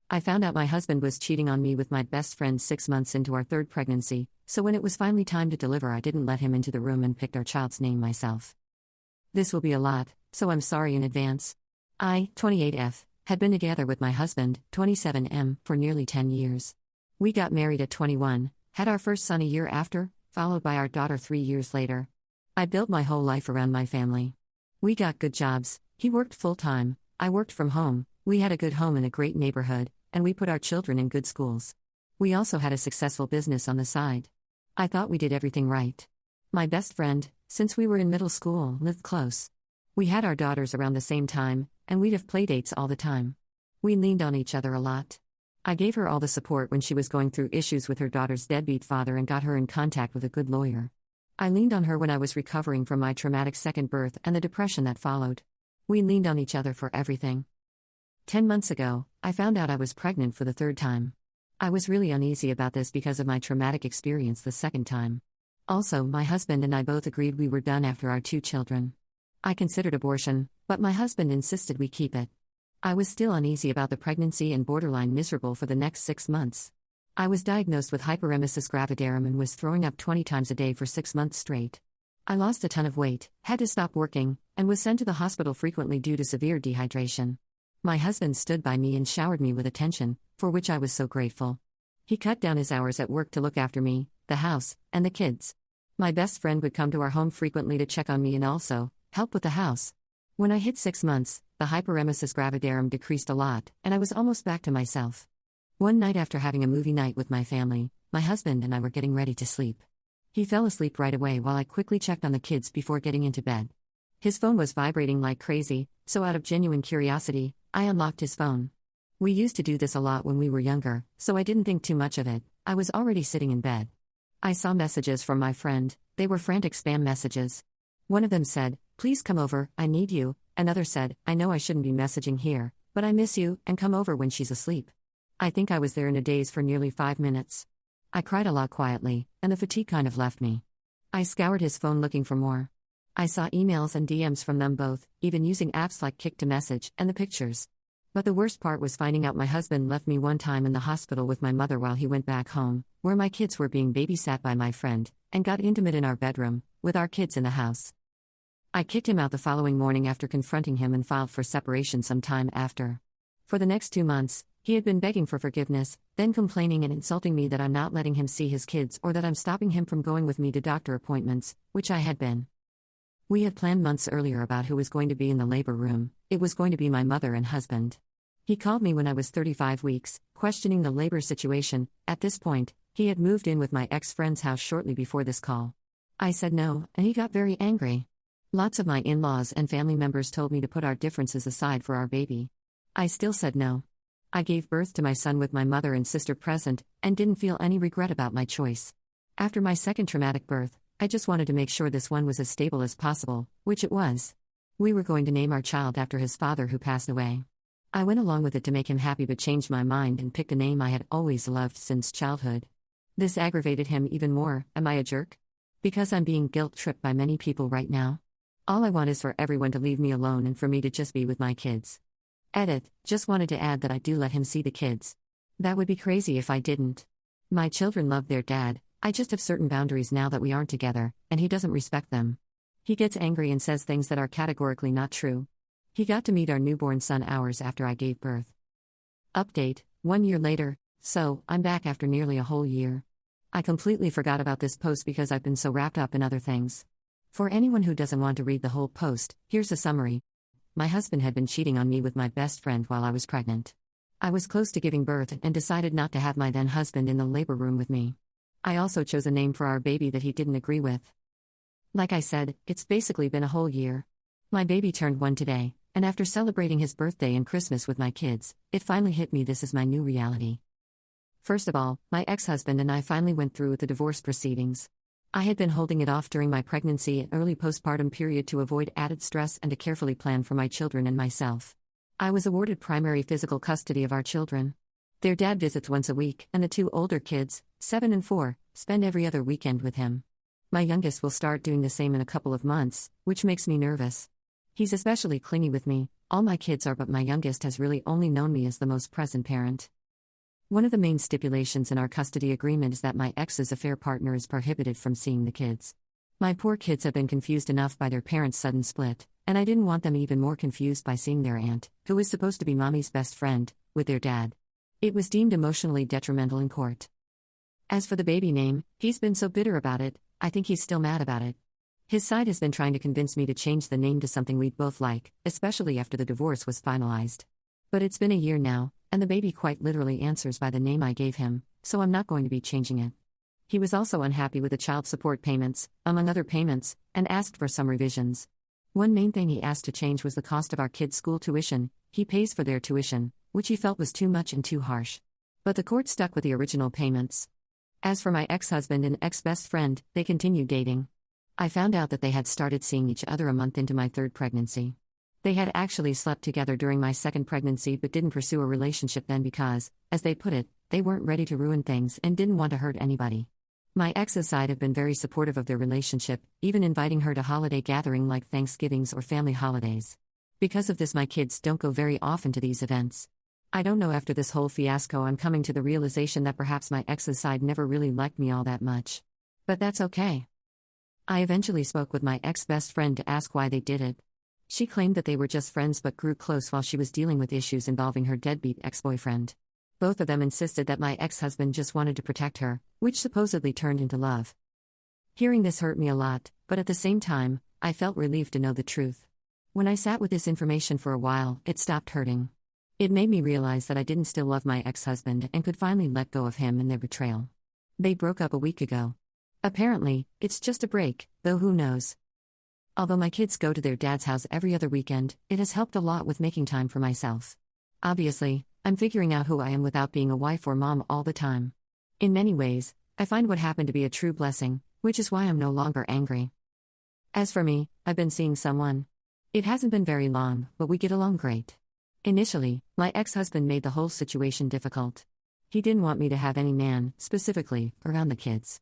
I found out my husband was cheating on me with my best friend 6 months into our third pregnancy, so when it was finally time to deliver, I didn't let him into the room and picked our child's name myself. This will be a lot, so I'm sorry in advance. I, 28F, had been together with my husband, 27M, for nearly 10 years. We got married at 21, had our first son a year after, followed by our daughter 3 years later. I built my whole life around my family. We got good jobs, he worked full-time, I worked from home, we had a good home in a great neighborhood, and we put our children in good schools. We also had a successful business on the side. I thought we did everything right. My best friend, since we were in middle school, lived close. We had our daughters around the same time, and we'd have playdates all the time. We leaned on each other a lot. I gave her all the support when she was going through issues with her daughter's deadbeat father and got her in contact with a good lawyer. I leaned on her when I was recovering from my traumatic second birth and the depression that followed. We leaned on each other for everything. 10 months ago, I found out I was pregnant for the third time. I was really uneasy about this because of my traumatic experience the second time. Also, my husband and I both agreed we were done after our 2 children. I considered abortion, but my husband insisted we keep it. I was still uneasy about the pregnancy and borderline miserable for the next 6 months. I was diagnosed with hyperemesis gravidarum and was throwing up 20 times a day for 6 months straight. I lost a ton of weight, had to stop working, and was sent to the hospital frequently due to severe dehydration. My husband stood by me and showered me with attention, for which I was so grateful. He cut down his hours at work to look after me, the house, and the kids. My best friend would come to our home frequently to check on me and also help with the house. When I hit 6 months, the hyperemesis gravidarum decreased a lot, and I was almost back to myself. One night after having a movie night with my family, my husband and I were getting ready to sleep. He fell asleep right away while I quickly checked on the kids before getting into bed. His phone was vibrating like crazy, so out of genuine curiosity, I unlocked his phone. We used to do this a lot when we were younger, so I didn't think too much of it. I was already sitting in bed. I saw messages from my friend. They were frantic spam messages. One of them said, "Please come over, I need you." Another said, "I know I shouldn't be messaging here, but I miss you, and come over when she's asleep." I think I was there in a daze for nearly 5 minutes. I cried a lot quietly, and the fatigue kind of left me. I scoured his phone looking for more. I saw emails and DMs from them both, even using apps like Kick to Message, and the pictures. But the worst part was finding out my husband left me one time in the hospital with my mother while he went back home, where my kids were being babysat by my friend, and got intimate in our bedroom, with our kids in the house. I kicked him out the following morning after confronting him and filed for separation some time after. For the next 2 months, he had been begging for forgiveness, then complaining and insulting me that I'm not letting him see his kids or that I'm stopping him from going with me to doctor appointments, which I had been. We had planned months earlier about who was going to be in the labor room. It was going to be my mother and husband. He called me when I was 35 weeks, questioning the labor situation. At this point, he had moved in with my ex-friend's house shortly before this call. I said no, and he got very angry. Lots of my in-laws and family members told me to put our differences aside for our baby. I still said no. I gave birth to my son with my mother and sister present, and didn't feel any regret about my choice. After my second traumatic birth, I just wanted to make sure this one was as stable as possible, which it was. We were going to name our child after his father who passed away. I went along with it to make him happy but changed my mind and picked a name I had always loved since childhood. This aggravated him even more. Am I a jerk? Because I'm being guilt-tripped by many people right now. All I want is for everyone to leave me alone and for me to just be with my kids. Edit, just wanted to add that I do let him see the kids. That would be crazy if I didn't. My children love their dad, I just have certain boundaries now that we aren't together, and he doesn't respect them. He gets angry and says things that are categorically not true. He got to meet our newborn son hours after I gave birth. Update, 1 year later, so, I'm back after nearly a whole year. I completely forgot about this post because I've been so wrapped up in other things. For anyone who doesn't want to read the whole post, here's a summary. My husband had been cheating on me with my best friend while I was pregnant. I was close to giving birth and decided not to have my then husband in the labor room with me. I also chose a name for our baby that he didn't agree with. Like I said, it's basically been a whole year. My baby turned 1 today, and after celebrating his birthday and Christmas with my kids, it finally hit me this is my new reality. First of all, my ex-husband and I finally went through with the divorce proceedings. I had been holding it off during my pregnancy and early postpartum period to avoid added stress and to carefully plan for my children and myself. I was awarded primary physical custody of our children. Their dad visits once a week, and the 2 older kids, 7 and 4, spend every other weekend with him. My youngest will start doing the same in a couple of months, which makes me nervous. He's especially clingy with me. All my kids are, but my youngest has really only known me as the most present parent. One of the main stipulations in our custody agreement is that my ex's affair partner is prohibited from seeing the kids. My poor kids have been confused enough by their parents' sudden split, and I didn't want them even more confused by seeing their aunt, who is supposed to be mommy's best friend, with their dad. It was deemed emotionally detrimental in court. As for the baby name, he's been so bitter about it, I think he's still mad about it. His side has been trying to convince me to change the name to something we'd both like, especially after the divorce was finalized. But it's been a year now, and the baby quite literally answers by the name I gave him, so I'm not going to be changing it. He was also unhappy with the child support payments, among other payments, and asked for some revisions. One main thing he asked to change was the cost of our kids' school tuition. He pays for their tuition, which he felt was too much and too harsh. But the court stuck with the original payments. As for my ex-husband and ex-best friend, they continued dating. I found out that they had started seeing each other a month into my third pregnancy. They had actually slept together during my second pregnancy but didn't pursue a relationship then because, as they put it, they weren't ready to ruin things and didn't want to hurt anybody. My ex's side have been very supportive of their relationship, even inviting her to holiday gathering like Thanksgivings or family holidays. Because of this, my kids don't go very often to these events. I don't know, after this whole fiasco I'm coming to the realization that perhaps my ex's side never really liked me all that much. But that's okay. I eventually spoke with my ex-best friend to ask why they did it. She claimed that they were just friends but grew close while she was dealing with issues involving her deadbeat ex-boyfriend. Both of them insisted that my ex-husband just wanted to protect her, which supposedly turned into love. Hearing this hurt me a lot, but at the same time, I felt relieved to know the truth. When I sat with this information for a while, it stopped hurting. It made me realize that I didn't still love my ex-husband and could finally let go of him and their betrayal. They broke up a week ago. Apparently, it's just a break, though who knows. Although my kids go to their dad's house every other weekend, it has helped a lot with making time for myself. Obviously, I'm figuring out who I am without being a wife or mom all the time. In many ways, I find what happened to be a true blessing, which is why I'm no longer angry. As for me, I've been seeing someone. It hasn't been very long, but we get along great. Initially, my ex-husband made the whole situation difficult. He didn't want me to have any man, specifically, around the kids.